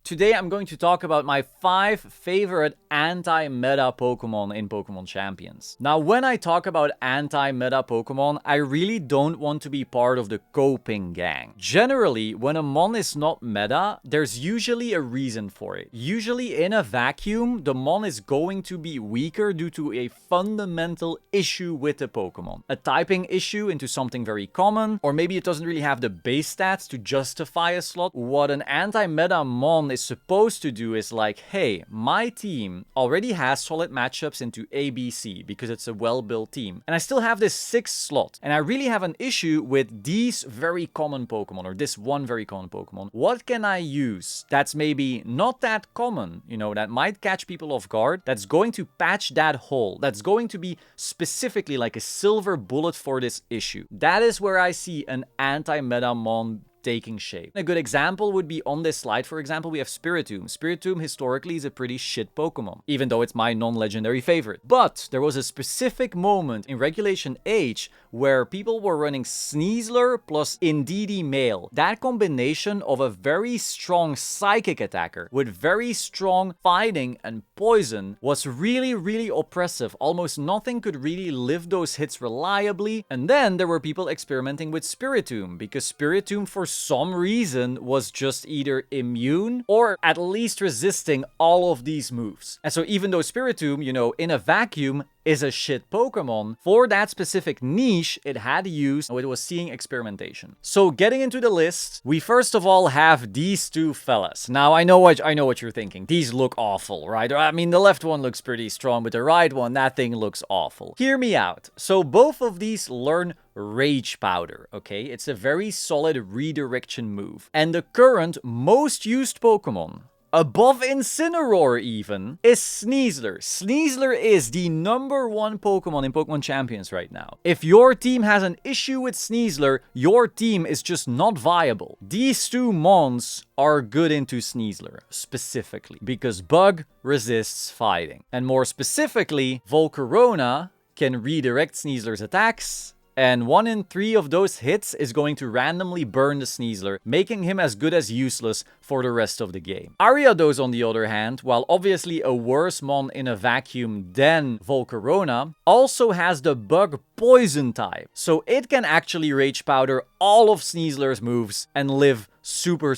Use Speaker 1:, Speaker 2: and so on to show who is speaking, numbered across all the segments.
Speaker 1: Today I'm going to talk about my 5 favorite anti-meta Pokemon in Pokemon Champions. Now, when I talk about anti-meta Pokemon, I really don't want to be part of the coping gang. Generally, when a mon is not meta, there's usually a reason for it. Usually in a vacuum, the mon is going to be weaker due to a fundamental issue with the Pokemon. A typing issue into something very common, or maybe it doesn't really have the base stats to justify a slot. What an anti-meta mon is supposed to do is like, hey, my team already has solid matchups into ABC because it's a well-built team. And I still have this 6th slot. And I really have an issue with these very common Pokemon, or this one very common Pokemon. What can I use that's maybe not that common, that might catch people off guard, that's going to patch that hole, that's going to be specifically like a silver bullet for this issue? That is where I see an anti-meta mon taking shape. A good example would be on this slide. For example, we have Spiritomb. Spiritomb historically is a pretty shit Pokemon, even though it's my non-legendary favorite. But there was a specific moment in Regulation H where people were running Sneasler plus Indeedee Male. That combination of a very strong psychic attacker with very strong fighting and poison was really, really oppressive. Almost nothing could really live those hits reliably. And then there were people experimenting with Spiritomb because Spiritomb for some reason was just either immune or at least resisting all of these moves. And so even though Spiritomb, in a vacuum is a shit Pokemon, for that specific niche it had used, it was seeing experimentation. So getting into the list, we first of all have these two fellas. Now I know what you're thinking. These look awful, right? I mean, the left one looks pretty strong, but the right one, that thing looks awful. Hear me out. So both of these learn Rage Powder, okay? It's a very solid redirection move. And the current most used Pokemon, above Incineroar even, is Sneasler. Sneasler is the #1 Pokemon in Pokemon Champions right now. If your team has an issue with Sneasler, your team is just not viable. These two mons are good into Sneasler, specifically, because Bug resists fighting. And more specifically, Volcarona can redirect Sneasler's attacks, and 1 in 3 of those hits is going to randomly burn the Sneasler, making him as good as useless for the rest of the game. Ariados, on the other hand, while obviously a worse mon in a vacuum than Volcarona, also has the Bug Poison type. So it can actually Rage Powder all of Sneasler's moves and live super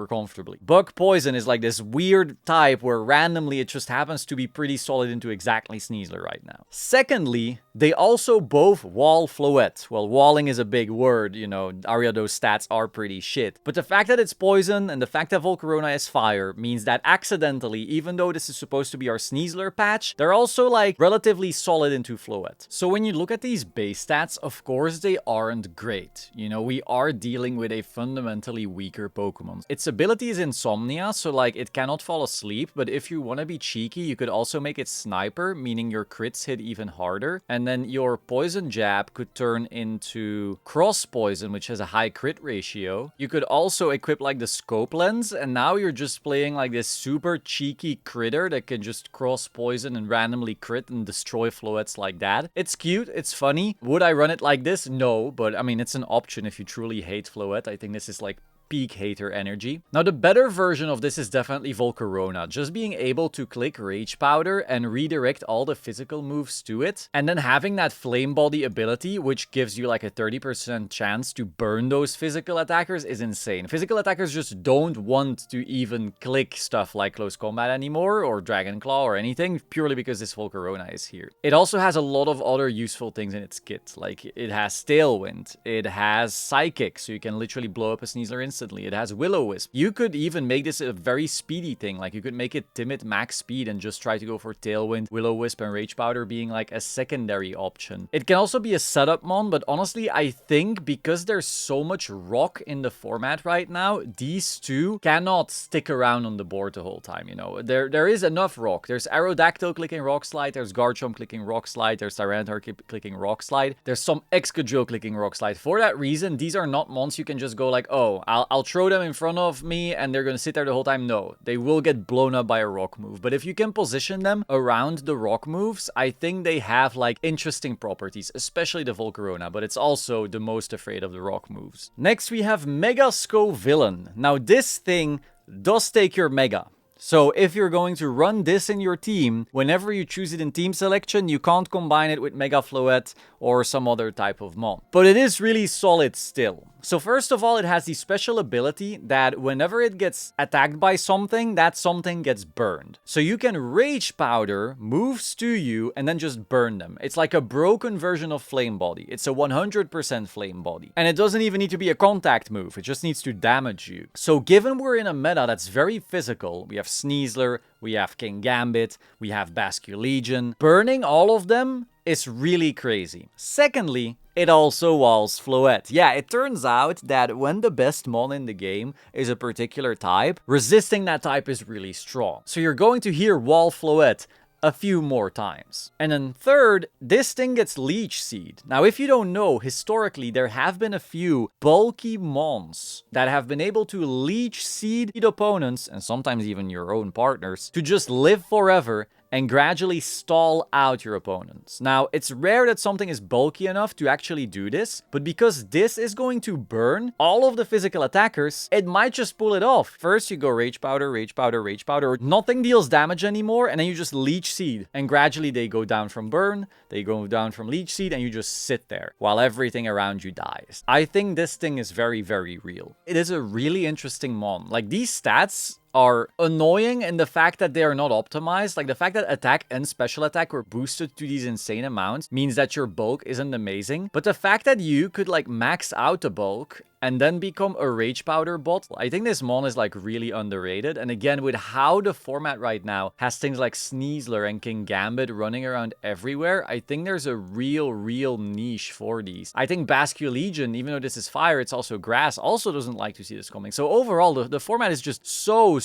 Speaker 1: comfortably. Bug Poison is like this weird type where randomly it just happens to be pretty solid into exactly Sneasler right now. Secondly, they also both wall Floette. Well, walling is a big word, Ariados stats are pretty shit. But the fact that it's poison and the fact that Volcarona is fire means that accidentally, even though this is supposed to be our Sneasler patch, they're also like relatively solid into Floette. So when you look at these base stats, of course they aren't great. We are dealing with a fundamentally weaker Pokemon. Its ability is Insomnia, so like it cannot fall asleep, but if you want to be cheeky, you could also make it Sniper, meaning your crits hit even harder, and then your Poison Jab could turn into Cross Poison, which has a high crit ratio. You could also equip like the Scope Lens, and now you're just playing like this super cheeky critter that can just Cross Poison and randomly crit and destroy Floettes like that. It's cute, it's funny. Would I run it like this? No, but I mean, it's an option if you truly hate Floette. I think this is like peak hater energy. Now, the better version of this is definitely Volcarona. Just being able to click Rage Powder and redirect all the physical moves to it, and then having that Flame Body ability, which gives you like a 30% chance to burn those physical attackers, is insane. Physical attackers just don't want to even click stuff like Close Combat anymore, or Dragon Claw or anything, purely because this Volcarona is here. It also has a lot of other useful things in its kit. Like, it has Tailwind, it has Psychic, so you can literally blow up a Sneasler instantly. It has Will-O-Wisp. You could even make this a very speedy thing. Like, you could make it Timid max speed and just try to go for Tailwind, Will-O-Wisp, and Rage Powder being like a secondary option. It can also be a setup mon, but honestly, I think because there's so much rock in the format right now, these two cannot stick around on the board the whole time, There is enough rock. There's Aerodactyl clicking Rock Slide, there's Garchomp clicking Rock Slide, there's Tyranitar clicking Rock Slide, there's some Excadrill clicking Rock Slide. For that reason, these are not mons you can just go like, oh, I'll throw them in front of me and they're gonna sit there the whole time. No, they will get blown up by a rock move. But if you can position them around the rock moves, I think they have like interesting properties, especially the Volcarona, but it's also the most afraid of the rock moves. Next, we have Mega Scovillain. Now, this thing does take your Mega. So if you're going to run this in your team, whenever you choose it in team selection, you can't combine it with Mega Floette or some other type of mon. But it is really solid still. So first of all, it has the special ability that whenever it gets attacked by something, that something gets burned. So you can Rage Powder, moves to you, and then just burn them. It's like a broken version of Flame Body. It's a 100% Flame Body. And it doesn't even need to be a contact move. It just needs to damage you. So given we're in a meta that's very physical, we have Sneasler, we have King Gambit, we have Basculegion. Burning all of them is really crazy. Secondly, it also walls Floette. Yeah, it turns out that when the best mon in the game is a particular type, resisting that type is really strong. So you're going to hear wall Floette a few more times. And then third, this thing gets Leech Seed. Now, if you don't know, historically, there have been a few bulky mons that have been able to Leech Seed opponents, and sometimes even your own partners, to just live forever and gradually stall out your opponents. Now, it's rare that something is bulky enough to actually do this, but because this is going to burn all of the physical attackers, it might just pull it off. First, you go Rage Powder, Rage Powder, Rage Powder. Nothing deals damage anymore, and then you just Leech Seed. And gradually they go down from burn, they go down from Leech Seed, and you just sit there while everything around you dies. I think this thing is very, very real. It is a really interesting mon. Like, these stats are annoying in the fact that they are not optimized. Like, the fact that attack and special attack were boosted to these insane amounts means that your bulk isn't amazing. But the fact that you could like max out the bulk and then become a Rage Powder bot, I think this mon is like really underrated. And again, with how the format right now has things like Sneasler and King Gambit running around everywhere, I think there's a real niche for these. I think Basculegion, even though this is fire, it's also grass, also doesn't like to see this coming. So overall, the format is just so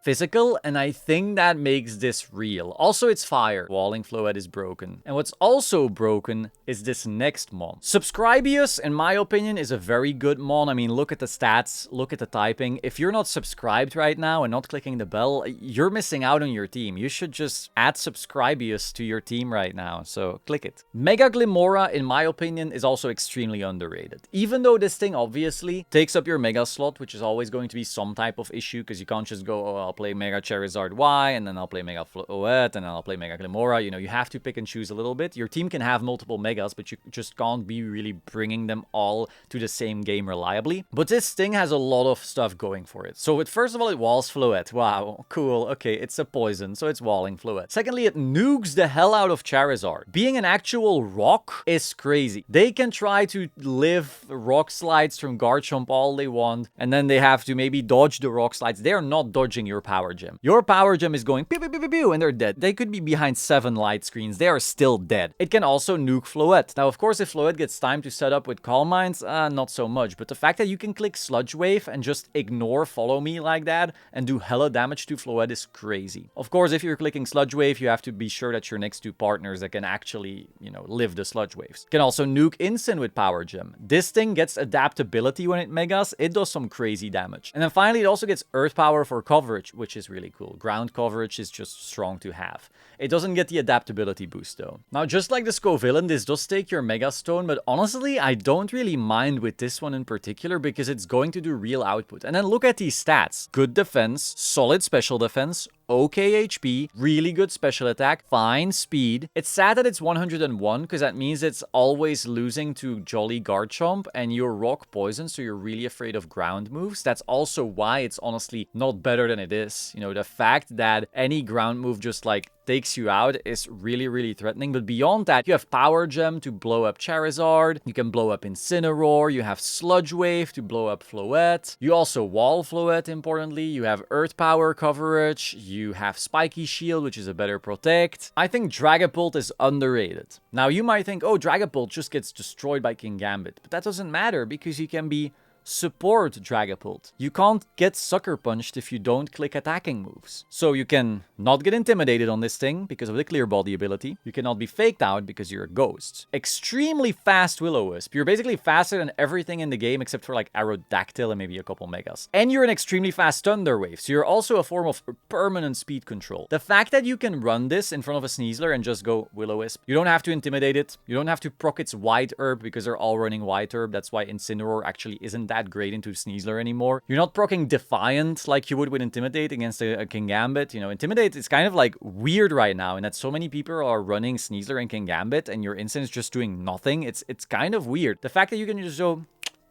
Speaker 1: physical, and I think that makes this real. Also, it's fire. Walling Floette is broken. And what's also broken is this next mon. Subscribius, in my opinion, is a very good mon. I mean, look at the stats, look at the typing. If you're not subscribed right now and not clicking the bell, you're missing out on your team. You should just add Subscribius to your team right now, so click it. Mega Glimmora, in my opinion, is also extremely underrated. Even though this thing obviously takes up your Mega slot, which is always going to be some type of issue, because you can't just go, oh, I'll play Mega Charizard Y, and then I'll play Mega Floette, and then I'll play Mega Glimmora. You know, you have to pick and choose a little bit. Your team can have multiple Megas, but you just can't be really bringing them all to the same game reliably. But this thing has a lot of stuff going for it. So first of all, it walls Floette. Wow, cool. Okay, it's a poison, so it's walling Floette. Secondly, it nukes the hell out of Charizard. Being an actual rock is crazy. They can try to live rock slides from Garchomp all they want, and then they have to maybe dodge the rock slides. They are not dodging your Power Gem. Your Power Gem is going pew, pew, pew, pew, pew, and they're dead. They could be behind 7 light screens. They are still dead. It can also nuke Floette. Now, of course, if Floette gets time to set up with Calm Minds, not so much. But the fact that you can click Sludge Wave and just ignore Follow Me like that and do hella damage to Floette is crazy. Of course, if you're clicking Sludge Wave, you have to be sure that you're next to partners that can actually, you know, live the Sludge Waves. Can also nuke Incin with Power Gem. This thing gets adaptability when it megas. It does some crazy damage. And then finally, it also gets Earth Power for coverage, which is really cool. Ground coverage is just strong to have. It doesn't get the adaptability boost though. Now, just like the Scovillain, this does take your Mega Stone, but honestly, I don't really mind with this one in particular because it's going to do real output. And then look at these stats. Good defense, solid special defense, okay HP, really good special attack, fine speed. It's sad that it's 101 because that means it's always losing to Jolly Garchomp and you're rock poison, so you're really afraid of ground moves. That's also why it's honestly not better than it is. You know, the fact that any ground move just like takes you out is really threatening. But beyond that, you have Power Gem to blow up Charizard. You can blow up Incineroar. You have Sludge Wave to blow up Floette. You also wall Floette, importantly. You have Earth Power coverage. You have Spiky Shield, which is a better protect. I think Dragapult is underrated. Now, you might think, oh, Dragapult just gets destroyed by King Gambit. But that doesn't matter because you can be support Dragapult. You can't get Sucker Punched if you don't click attacking moves. So you can not get intimidated on this thing because of the Clear Body ability. You cannot be faked out because you're a ghost. Extremely fast Will-O-Wisp. You're basically faster than everything in the game except for like Aerodactyl and maybe a couple Megas. And you're an extremely fast Thunder Wave, so you're also a form of permanent speed control. The fact that you can run this in front of a Sneasler and just go Will-O-Wisp, you don't have to intimidate it. You don't have to proc its White Herb because they're all running White Herb. That's why Incineroar actually isn't that that great into Sneasler anymore. You're not proccing Defiant like you would with Intimidate against a Kingambit. You know, Intimidate is kind of like weird right now in that so many people are running Sneasler and Kingambit and your instant is just doing nothing. It's kind of weird. The fact that you can just go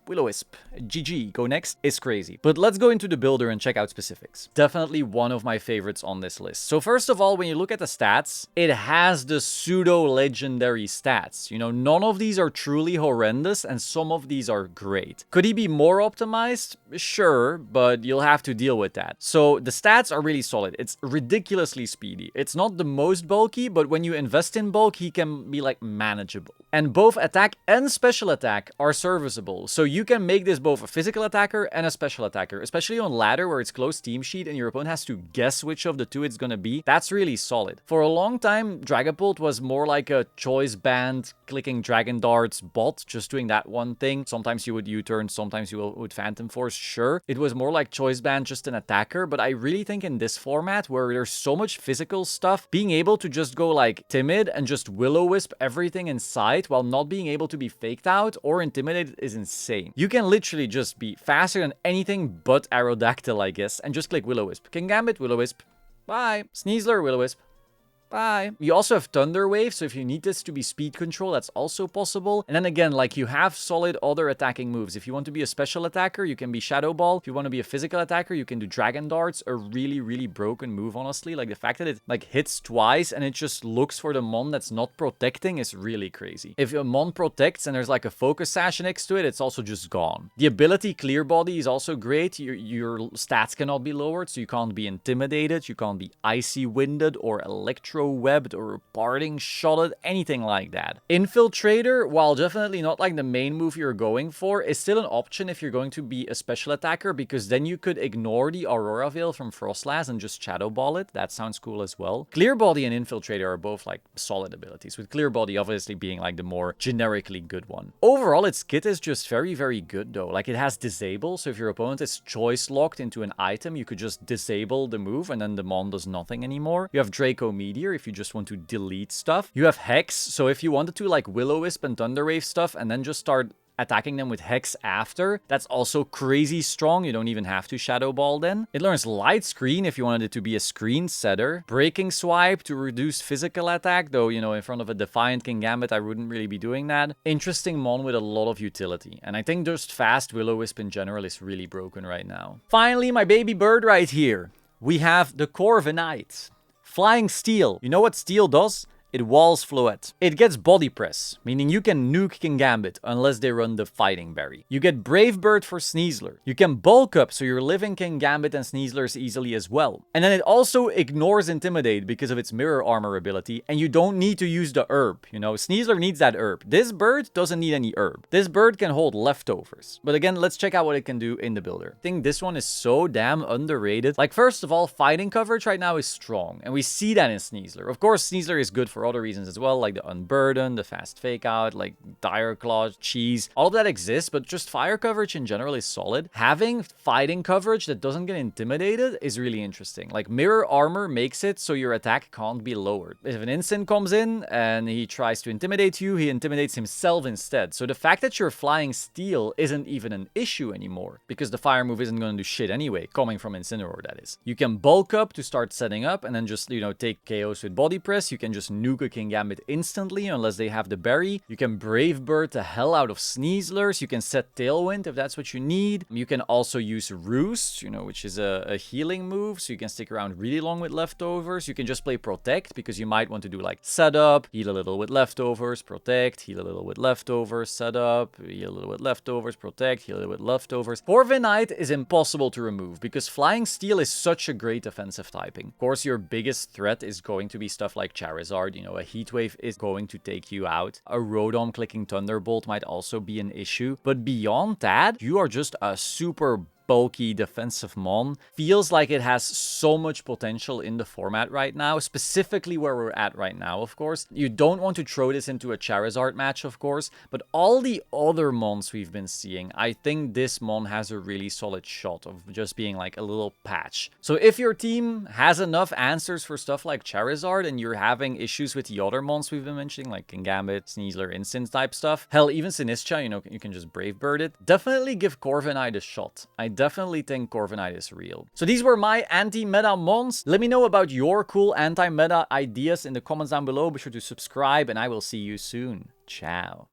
Speaker 1: Will-O-Wisp, GG, go next, is crazy. But let's go into the builder and check out specifics. Definitely one of my favorites on this list. So first of all, when you look at the stats, it has the pseudo-legendary stats. You know, none of these are truly horrendous and some of these are great. Could he be more optimized? Sure, but you'll have to deal with that. So the stats are really solid. It's ridiculously speedy. It's not the most bulky, but when you invest in bulk, he can be like manageable. And both attack and special attack are serviceable. So you can make this both a physical attacker and a special attacker, especially on ladder where it's close team sheet and your opponent has to guess which of the two it's gonna be. That's really solid. For a long time, Dragapult was more like a choice band, clicking Dragon Darts bot, just doing that one thing. Sometimes you would U-turn, sometimes you would Phantom Force, sure. It was more like choice band, just an attacker, but I really think in this format where there's so much physical stuff, being able to just go like timid and just Will-O-Wisp everything inside while not being able to be faked out or intimidated is insane. You can literally just be faster than anything but Aerodactyl, I guess, and just click Will-O-Wisp. Kingambit, Will-O-Wisp. Bye. Sneasler, Will-O-Wisp. Bye. You also have Thunder Wave, so if you need this to be speed control, that's also possible. And then again, like you have solid other attacking moves. If you want to be a special attacker, you can be Shadow Ball. If you want to be a physical attacker, you can do Dragon Darts, a really, really broken move, honestly. Like the fact that it like hits twice and it just looks for the Mon that's not protecting is really crazy. If a Mon protects and there's like a Focus Sash next to it, it's also just gone. The ability Clear Body is also great. Your stats cannot be lowered, so you can't be intimidated, you can't be Icy Winded or Electro Webbed or parting shotted, anything like that. Infiltrator, while definitely not like the main move you're going for, is still an option if you're going to be a special attacker, because then you could ignore the Aurora Veil from Frostlass and just Shadow Ball it. That sounds cool as well. Clear Body and Infiltrator are both like solid abilities, with Clear Body obviously being like the more generically good one. Overall, its kit is just very, very good though. Like it has Disable, so if your opponent is choice locked into an item, you could just disable the move and then the Mon does nothing anymore. You have Draco Meteor if you just want to delete stuff. You have Hex, so if you wanted to like Will-O-Wisp and Thunder Wave stuff and then just start attacking them with Hex after, that's also crazy strong. You don't even have to Shadow Ball then. It learns Light Screen if you wanted it to be a screen setter. Breaking Swipe to reduce physical attack, though, you know, in front of a Defiant Kingambit, I wouldn't really be doing that. Interesting Mon with a lot of utility. And I think just fast Will-O-Wisp in general is really broken right now. Finally, my baby bird right here. We have the Corviknight. Flying Steel. You know what Steel does? It walls Floette. It gets Body Press, meaning you can nuke Kingambit unless they run the Fighting Berry. You get Brave Bird for Sneasler. You can bulk up so you're living Kingambit and Sneaslers easily as well. And then it also ignores Intimidate because of its Mirror Armor ability, and you don't need to use the herb. You know, Sneasler needs that herb. This bird doesn't need any herb. This bird can hold leftovers. But again, let's check out what it can do in the builder. I think this one is so damn underrated. Like, first of all, fighting coverage right now is strong, and we see that in Sneasler. Of course, Sneasler is good for other reasons as well, like the Unburden, the fast fake out, like Dire Claw, Cheese. All of that exists, but just fire coverage in general is solid. Having fighting coverage that doesn't get intimidated is really interesting. Like Mirror Armor makes it so your attack can't be lowered. If an instant comes in and he tries to intimidate you, he intimidates himself instead. So the fact that you're Flying Steel isn't even an issue anymore, because the fire move isn't going to do shit anyway, coming from Incineroar, that is. You can bulk up to start setting up and then just, you know, take KOs with Body Press. You can just nuke a Kingambit instantly unless they have the berry. You can Brave Bird the hell out of Sneaslers. You can set Tailwind if that's what you need. You can also use Roost, you know, which is a healing move, so you can stick around really long with leftovers. You can just play Protect because you might want to do like setup, heal a little with leftovers, protect, heal a little with leftovers, setup, heal a little with leftovers, protect, heal a little with leftovers. Corviknight is impossible to remove because Flying Steel is such a great defensive typing. Of course, your biggest threat is going to be stuff like Charizard. You know, a Heatwave is going to take you out. A Rotom clicking Thunderbolt might also be an issue. But beyond that, you are just a super bulky defensive mon feels like it has so much potential in the format right now, specifically where we're at right now, of course. You don't want to throw this into a Charizard match, of course, but all the other mons we've been seeing, I think this mon has a really solid shot of just being like a little patch. So if your team has enough answers for stuff like Charizard and you're having issues with the other mons we've been mentioning, like Kingambit, Sneasler, Instant type stuff, hell, even Sinistcha, you know, you can just Brave Bird it. Definitely give Corviknight a shot. I definitely think Corviknight is real. So these were my anti-meta mons. Let me know about your cool anti-meta ideas in the comments down below. Be sure to subscribe and I will see you soon. Ciao.